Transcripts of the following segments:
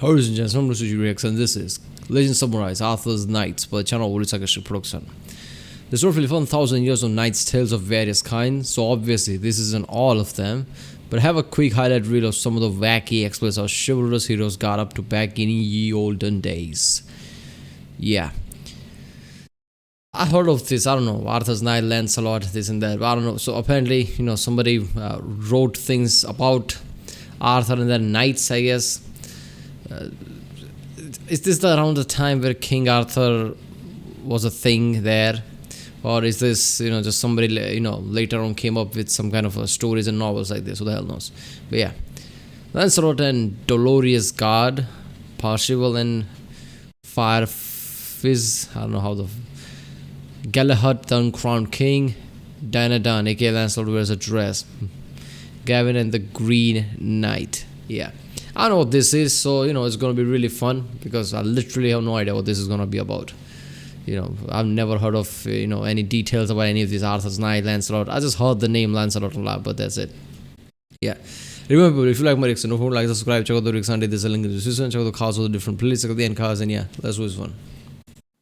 Ladies and gentlemen, this is Rex and this is Legend Summarize Arthur's Knights by the channel of Sarcastic production. There's roughly 1,000 years of knights' tales of various kinds, so obviously this isn't all of them, but have a quick highlight reel of some of the wacky exploits our chivalrous heroes got up to back in ye olden days. Yeah. I heard of this, I don't know, Arthur's Knight, Lancelot, this and that, I don't know. So apparently, somebody wrote things about Arthur and their knights, I guess. Is this around the time where King Arthur was a thing there? Or is this, just somebody, later on came up with some kind of stories and novels like this? Who the hell knows? But yeah. Lancelot and Dolorous God, Percival and Firefizz, I don't know how the... Galahad, the uncrowned king, Danadan, aka Lancelot wears a dress, Gawain and the Green Knight. Yeah, I know what this is, so it's gonna be really fun because I literally have no idea what this is gonna be about. I've never heard of any details about any of these Arthur's Knight, Lancelot. I just heard the name Lancelot a lot, but that's it. Yeah. Remember, if you like my Ricks, don't forget to like, subscribe, check out the Ricks, and there's a link in the description, check out the cards of the different playlists, check out the end cards, and yeah, let's do this one.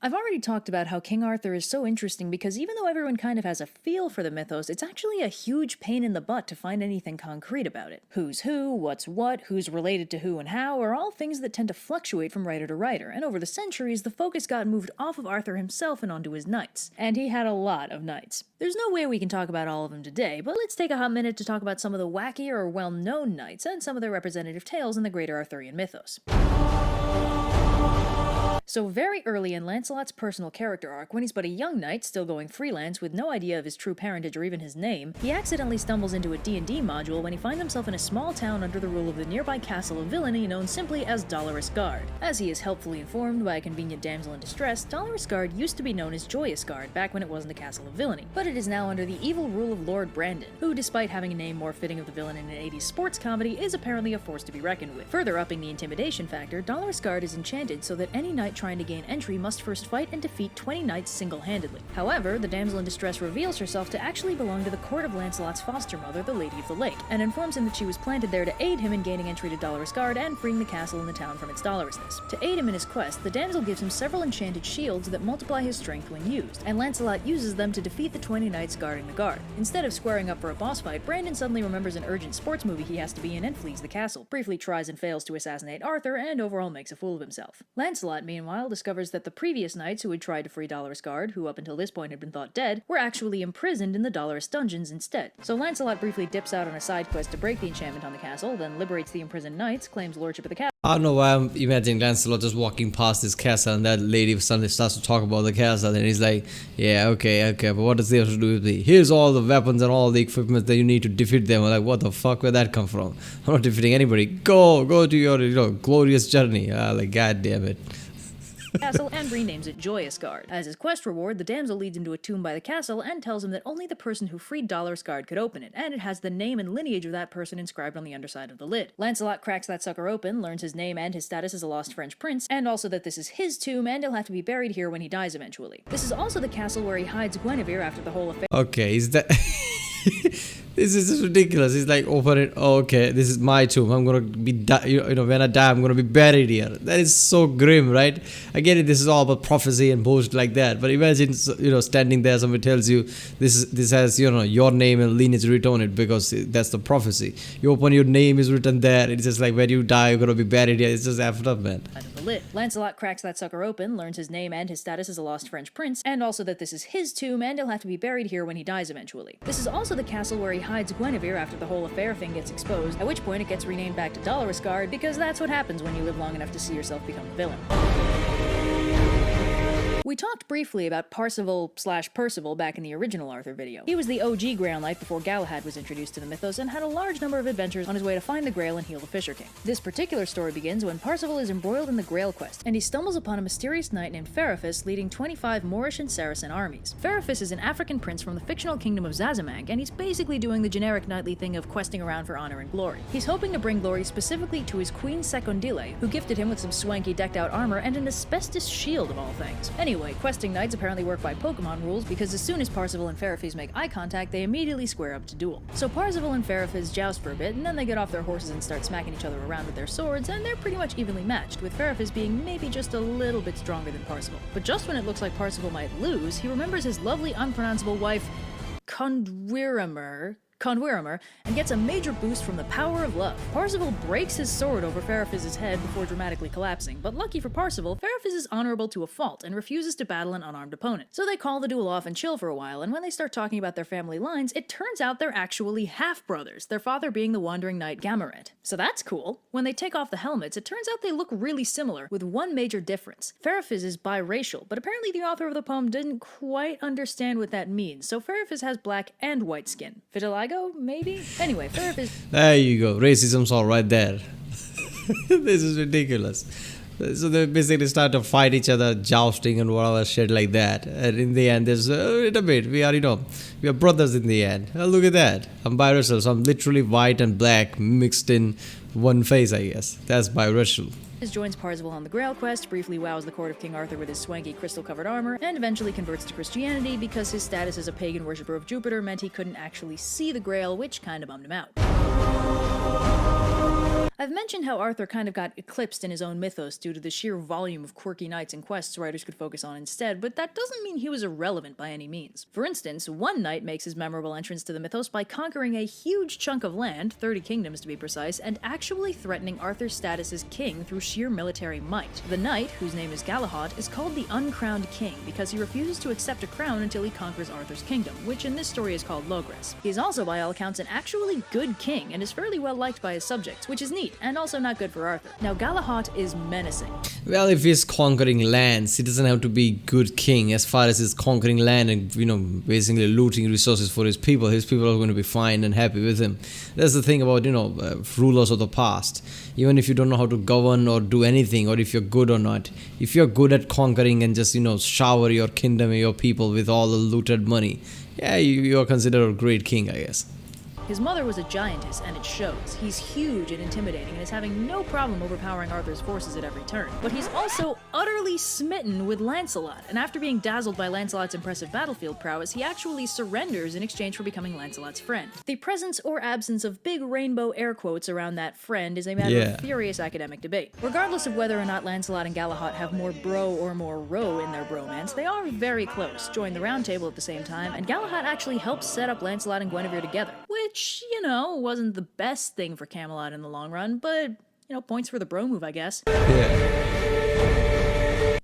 I've already talked about how King Arthur is so interesting because even though everyone kind of has a feel for the mythos, it's actually a huge pain in the butt to find anything concrete about it. Who's who, what's what, who's related to who and how are all things that tend to fluctuate from writer to writer, and over the centuries the focus got moved off of Arthur himself and onto his knights. And he had a lot of knights. There's no way we can talk about all of them today, but let's take a hot minute to talk about some of the wackier or well-known knights and some of their representative tales in the greater Arthurian mythos. So very early in Lancelot's personal character arc, when he's but a young knight still going freelance with no idea of his true parentage or even his name, he accidentally stumbles into a D&D module when he finds himself in a small town under the rule of the nearby castle of villainy known simply as Dolorous Guard. As he is helpfully informed by a convenient damsel in distress, Dolorous Guard used to be known as Joyous Guard back when it wasn't a castle of villainy, but it is now under the evil rule of Lord Brandon, who, despite having a name more fitting of the villain in an 80s sports comedy, is apparently a force to be reckoned with. Further upping the intimidation factor, Dolorous Guard is enchanted so that any knight trying to gain entry must first fight and defeat 20 knights single-handedly. However, the damsel in distress reveals herself to actually belong to the court of Lancelot's foster mother, the Lady of the Lake, and informs him that she was planted there to aid him in gaining entry to Dolorous Guard and freeing the castle and the town from its dolorousness. To aid him in his quest, the damsel gives him several enchanted shields that multiply his strength when used, and Lancelot uses them to defeat the 20 knights guarding the guard. Instead of squaring up for a boss fight, Brandon suddenly remembers an urgent sports movie he has to be in and flees the castle, briefly tries and fails to assassinate Arthur, and overall makes a fool of himself. Lancelot, meanwhile, discovers that the previous knights who had tried to free Dolorous Guard, who up until this point had been thought dead, were actually imprisoned in the Dolorous dungeons instead. So Lancelot briefly dips out on a side quest to break the enchantment on the castle, then liberates the imprisoned knights, claims lordship of the castle. I don't know why I'm imagining Lancelot just walking past this castle and that lady suddenly starts to talk about the castle and he's like, yeah, okay, but what does this have to do with me? Here's all the weapons and all the equipment that you need to defeat them. I'm like, what the fuck, where'd that come from? I'm not defeating anybody. Go to your, glorious journey. Like, god damn it. Castle and renames it Joyous Guard. As his quest reward, the damsel leads him to a tomb by the castle and tells him that only the person who freed Dolorous Guard could open it, and it has the name and lineage of that person inscribed on the underside of the lid. Lancelot cracks that sucker open, learns his name and his status as a lost French prince, and also that this is his tomb and he'll have to be buried here when he dies eventually. This is also the castle where he hides Guinevere after the whole affair. Okay, is that... This is just ridiculous. He's like, open it. Oh, okay, this is my tomb. I'm gonna be, when I die, I'm gonna be buried here. That is so grim, right? I get it. This is all about prophecy and bullshit like that. But imagine, standing there, somebody tells you this has, your name and lineage written on it because that's the prophecy. You open, your name is written there. It's just like when you die, you're gonna be buried here. It's just effed up, man. Lancelot cracks that sucker open, learns his name and his status as a lost French prince, and also that this is his tomb and he'll have to be buried here when he dies eventually. This is also the castle where he hides Guinevere after the whole affair thing gets exposed, at which point it gets renamed back to Dolorous Guard, because that's what happens when you live long enough to see yourself become the villain. We talked briefly about Percival back in the original Arthur video. He was the OG Grail Knight before Galahad was introduced to the mythos and had a large number of adventures on his way to find the Grail and heal the Fisher King. This particular story begins when Percival is embroiled in the Grail quest, and he stumbles upon a mysterious knight named Feraphis leading 25 Moorish and Saracen armies. Feraphis is an African prince from the fictional kingdom of Zazimag, and he's basically doing the generic knightly thing of questing around for honor and glory. He's hoping to bring glory specifically to his queen Secondile, who gifted him with some swanky decked out armor and an asbestos shield of all things. Anyway, Anyway, questing knights apparently work by Pokemon rules because as soon as Parzival and Ferrophys make eye contact, they immediately square up to duel. So Parzival and Ferrophys joust for a bit, and then they get off their horses and start smacking each other around with their swords, and they're pretty much evenly matched, with Ferrophys being maybe just a little bit stronger than Parzival. But just when it looks like Parzival might lose, he remembers his lovely unpronounceable wife, Conduiramer, and gets a major boost from the power of love. Parzival breaks his sword over Ferrophys' head before dramatically collapsing, but lucky for Parzival, Ferrophys is honorable to a fault and refuses to battle an unarmed opponent. So they call the duel off and chill for a while, and when they start talking about their family lines, it turns out they're actually half-brothers, their father being the wandering knight Gamarad. So that's cool. When they take off the helmets, it turns out they look really similar, with one major difference. Ferrophys is biracial, but apparently the author of the poem didn't quite understand what that means, so Ferrophys has black and white skin. Vitiligo? Maybe? Anyway, Ferrophys... There you go. Racism's all right there. This is ridiculous. So they basically start to fight each other, jousting and whatever shit like that. And in the end, there's, wait a bit, we are brothers in the end. Look at that. I'm biracial, so I'm literally white and black mixed in one face, I guess. That's biracial. Joins Parzival on the Grail quest, briefly wows the court of King Arthur with his swanky crystal-covered armor, and eventually converts to Christianity because his status as a pagan worshipper of Jupiter meant he couldn't actually see the Grail, which kinda bummed him out. I've mentioned how Arthur kind of got eclipsed in his own mythos due to the sheer volume of quirky knights and quests writers could focus on instead, but that doesn't mean he was irrelevant by any means. For instance, one knight makes his memorable entrance to the mythos by conquering a huge chunk of land, 30 kingdoms to be precise, and actually threatening Arthur's status as king through sheer military might. The knight, whose name is Galahad, is called the Uncrowned King because he refuses to accept a crown until he conquers Arthur's kingdom, which in this story is called Logres. He is also, by all accounts, an actually good king and is fairly well liked by his subjects, which is neat, and also not good for Arthur. Now, Galahad is menacing. Well, if he's conquering lands, he doesn't have to be good king. As far as he's conquering land and, basically looting resources for his people are going to be fine and happy with him. That's the thing about, rulers of the past. Even if you don't know how to govern or do anything, or if you're good or not, if you're good at conquering and just, shower your kingdom and your people with all the looted money, yeah, you are considered a great king, I guess. His mother was a giantess, and it shows. He's huge and intimidating, and is having no problem overpowering Arthur's forces at every turn. But he's also utterly smitten with Lancelot, and after being dazzled by Lancelot's impressive battlefield prowess, he actually surrenders in exchange for becoming Lancelot's friend. The presence or absence of big rainbow air quotes around that friend is a matter of furious academic debate. Regardless of whether or not Lancelot and Galahad have more bro or more ro in their bromance, they are very close, join the round table at the same time, and Galahad actually helps set up Lancelot and Guinevere together, which, wasn't the best thing for Camelot in the long run, but, points for the bro move, I guess. Yeah.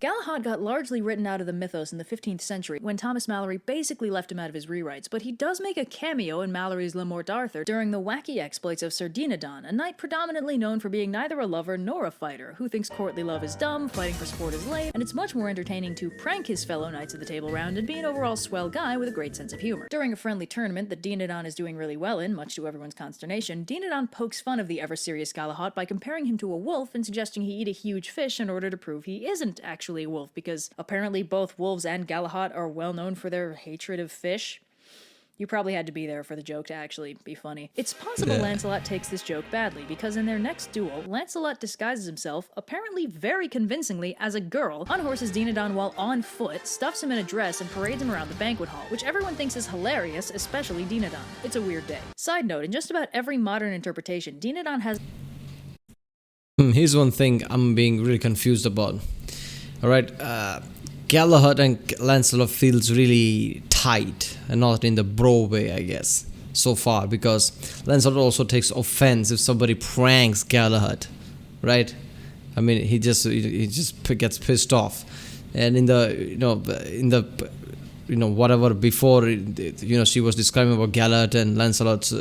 Galahad got largely written out of the mythos in the 15th century when Thomas Malory basically left him out of his rewrites, but he does make a cameo in Malory's Le Morte d'Arthur during the wacky exploits of Sir Dinadan, a knight predominantly known for being neither a lover nor a fighter, who thinks courtly love is dumb, fighting for sport is lame, and it's much more entertaining to prank his fellow knights at the table round and be an overall swell guy with a great sense of humor. During a friendly tournament that Dinadan is doing really well in, much to everyone's consternation, Dinadan pokes fun of the ever-serious Galahad by comparing him to a wolf and suggesting he eat a huge fish in order to prove he isn't actually a wolf, because apparently both wolves and Galahad are well known for their hatred of fish. You probably had to be there for the joke to actually be funny. It's possible Lancelot takes this joke badly, because in their next duel, Lancelot disguises himself, apparently very convincingly, as a girl, unhorses Dinadan while on foot, stuffs him in a dress, and parades him around the banquet hall, which everyone thinks is hilarious, especially Dinadan. It's a weird day. Side note, in just about every modern interpretation, Dinadan has... Here's one thing I'm being really confused about. Alright, Galahad and Lancelot feels really tight and not in the bro way, I guess, so far, because Lancelot also takes offense if somebody pranks Galahad, right? I mean, he just gets pissed off, and in the whatever before, she was describing about Galahad and Lancelot's,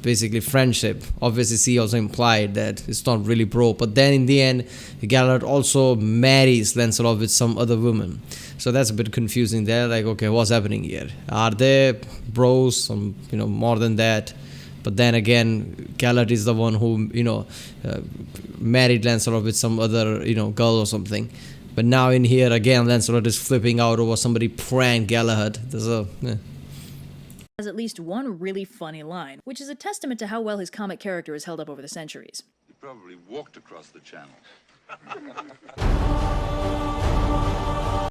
basically friendship. Obviously, she also implied that it's not really bro. But then in the end, Galahad also marries Lancelot with some other woman. So that's a bit confusing there. Like, okay, what's happening here? Are they bros? More than that. But then again, Galahad is the one who, married Lancelot with some other, girl or something. But now in here again, Lancelot is flipping out over somebody pranked Galahad. Has at least one really funny line, which is a testament to how well his comic character has held up over the centuries. You probably walked across the channel.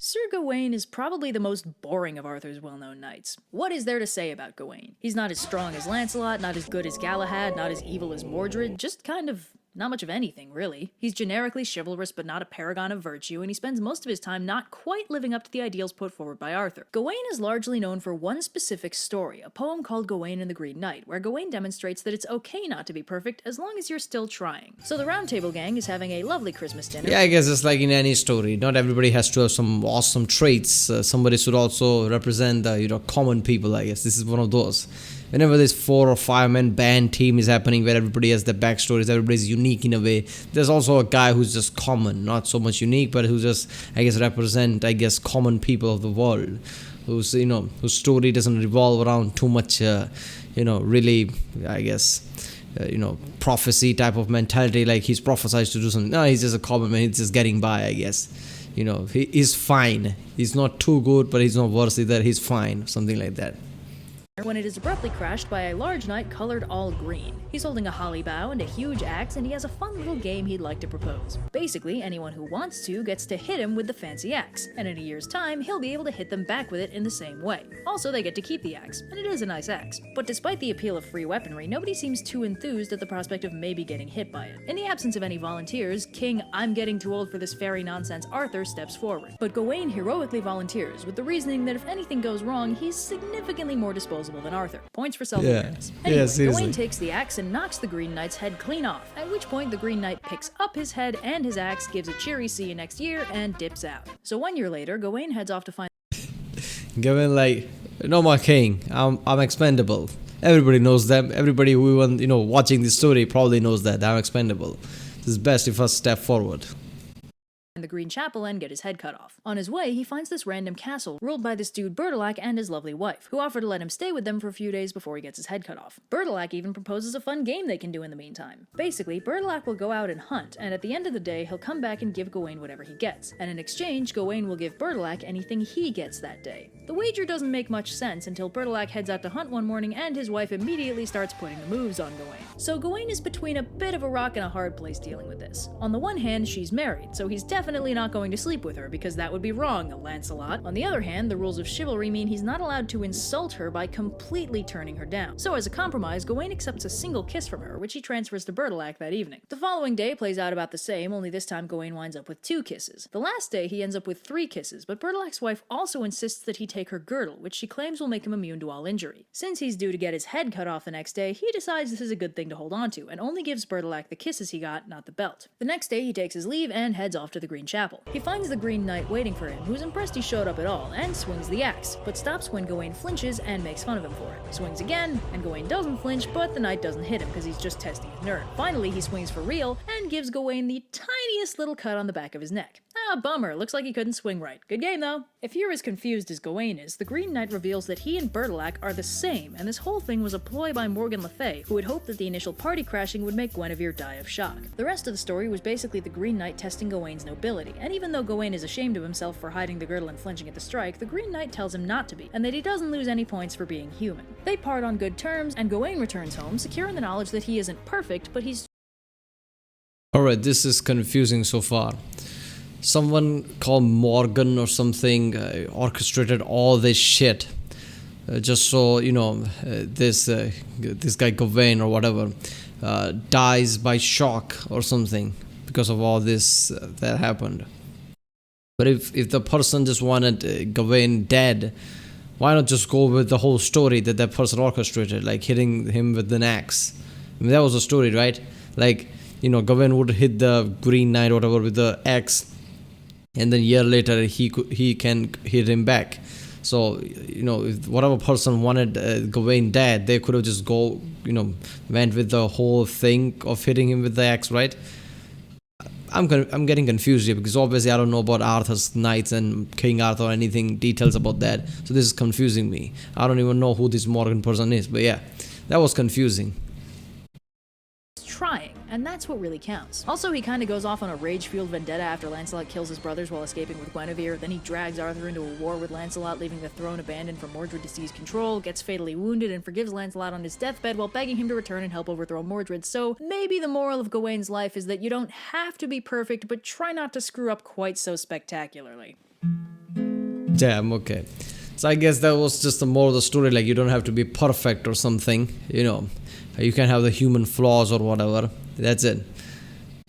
Sir Gawain is probably the most boring of Arthur's well-known knights. What is there to say about Gawain? He's not as strong as Lancelot, not as good as Galahad, not as evil as Mordred, just kind of not much of anything, really. He's generically chivalrous but not a paragon of virtue, and he spends most of his time not quite living up to the ideals put forward by Arthur. Gawain is largely known for one specific story, a poem called Gawain and the Green Knight, where Gawain demonstrates that it's okay not to be perfect as long as you're still trying. So the Round Table Gang is having a lovely Christmas dinner. Yeah, I guess it's like in any story. Not everybody has to have some awesome traits. Somebody should also represent the common people, I guess. This is one of those. Whenever this 4 or 5 man band team is happening where everybody has their backstories, everybody's unique in a way, there's also a guy who's just common, not so much unique, but who just, I guess, represent, common people of the world, whose story doesn't revolve around too much, really, prophecy type of mentality, like he's prophesied to do something. No, he's just a common man, he's just getting by, I guess. He's fine. He's not too good, but he's not worse either. He's fine, something like that. When it is abruptly crashed by a large knight colored all green. He's holding a holly bough and a huge axe, and he has a fun little game he'd like to propose. Basically, anyone who wants to gets to hit him with the fancy axe, and in a year's time, he'll be able to hit them back with it in the same way. Also, they get to keep the axe, and it is a nice axe. But despite the appeal of free weaponry, nobody seems too enthused at the prospect of maybe getting hit by it. In the absence of any volunteers, King I'm getting too old for this fairy nonsense Arthur steps forward. But Gawain heroically volunteers, with the reasoning that if anything goes wrong, he's significantly more disposable than Arthur. Points for self-awareness. Anyway, Gawain takes the axe and knocks the Green Knight's head clean off, at which point the Green Knight picks up his head and his axe, gives a cheery see you next year, and dips out. So 1 year later, Gawain heads off to find Gawain like, no more king, I'm expendable. Everybody knows that. Everybody who watching this story probably knows that I'm expendable. This is best if I step forward the Green Chapel and get his head cut off. On his way, he finds this random castle ruled by this dude Bertilac and his lovely wife, who offer to let him stay with them for a few days before he gets his head cut off. Bertilac even proposes a fun game they can do in the meantime. Basically, Bertilac will go out and hunt, and at the end of the day, he'll come back and give Gawain whatever he gets, and in exchange, Gawain will give Bertilac anything he gets that day. The wager doesn't make much sense until Bertilac heads out to hunt one morning and his wife immediately starts putting the moves on Gawain. So Gawain is between a bit of a rock and a hard place dealing with this. On the one hand, she's married, so he's definitely not going to sleep with her because that would be wrong, Lancelot. On the other hand, the rules of chivalry mean he's not allowed to insult her by completely turning her down. So as a compromise, Gawain accepts a single kiss from her, which he transfers to Bertilac that evening. The following day plays out about the same, only this time Gawain winds up with 2 kisses. The last day he ends up with 3 kisses, but Bertilac's wife also insists that he take her girdle, which she claims will make him immune to all injury. Since he's due to get his head cut off the next day, he decides this is a good thing to hold on to, and only gives Bertilac the kisses he got, not the belt. The next day he takes his leave and heads off to the Green Chapel. He finds the Green Knight waiting for him, who's impressed he showed up at all, and swings the axe, but stops when Gawain flinches and makes fun of him for it. Swings again, and Gawain doesn't flinch, but the knight doesn't hit him because he's just testing his nerve. Finally, he swings for real, and gives Gawain the tiniest little cut on the back of his neck. Ah, bummer, looks like he couldn't swing right. Good game though. If you're as confused as Gawain is, the Green Knight reveals that he and Bertilac are the same, and this whole thing was a ploy by Morgan Le Fay, who had hoped that the initial party crashing would make Guinevere die of shock. The rest of the story was basically the Green Knight testing Gawain's nobility, and even though Gawain is ashamed of himself for hiding the girdle and flinching at the strike, the Green Knight tells him not to be, and that he doesn't lose any points for being human. They part on good terms, and Gawain returns home, secure in the knowledge that he isn't perfect, but he's... Alright, this is confusing so far. Someone called Morgan or something orchestrated all this shit just so this guy Gawain or whatever dies by shock or something because of all this that happened. But if the person just wanted Gawain dead, why not just go with the whole story that person orchestrated, like hitting him with an axe? I mean, that was a story, right? Like, Gawain would hit the Green Knight or whatever with the axe, and then a year later he can hit him back. So if whatever person wanted Gawain dead, they could have just went with the whole thing of hitting him with the axe, right? I'm getting confused here because obviously I don't know about Arthur's knights and King Arthur or anything details about that. So this is confusing me. I don't even know who this Morgan person is, but yeah, that was confusing. Trying, and that's what really counts. Also, he kinda goes off on a rage-fueled vendetta after Lancelot kills his brothers while escaping with Guinevere, then he drags Arthur into a war with Lancelot, leaving the throne abandoned for Mordred to seize control, gets fatally wounded, and forgives Lancelot on his deathbed while begging him to return and help overthrow Mordred. So maybe the moral of Gawain's life is that you don't have to be perfect, but try not to screw up quite so spectacularly. Damn, okay. So I guess that was just the moral of the story, like you don't have to be perfect or something, you know. You can have the human flaws or whatever. That's it.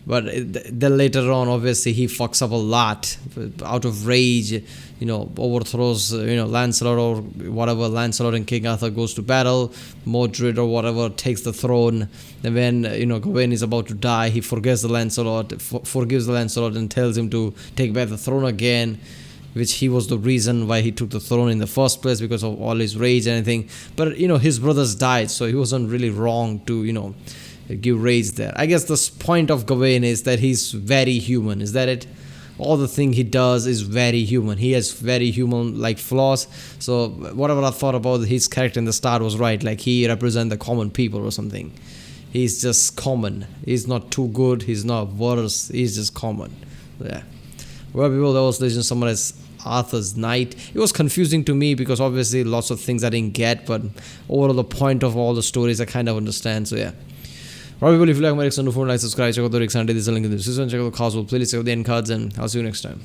But then later on, obviously, he fucks up a lot out of rage, you know, overthrows, Lancelot or whatever. Lancelot and King Arthur goes to battle. Mordred or whatever takes the throne. And when, Gawain is about to die, he forgives the Lancelot and tells him to take back the throne again, which he was the reason why he took the throne in the first place, because of all his rage and everything. But, his brothers died, so he wasn't really wrong to, give rage there. I guess the point of Gawain is that he's very human. Is that it? All the thing he does is very human. He has very human-like flaws. So whatever I thought about his character in the start was right. Like he represents the common people or something. He's just common. He's not too good. He's not worse. He's just common. Yeah. Well, people, that was Legend Summon as Arthur's Knight. It was confusing to me because obviously lots of things I didn't get, but overall the point of all the stories I kind of understand. So yeah. Right, people, if you like my reaction, do like, subscribe, check out the Rick Sunday, this is a link in the description, check out the Cosmo playlist, check out the end cards, and I'll see you next time.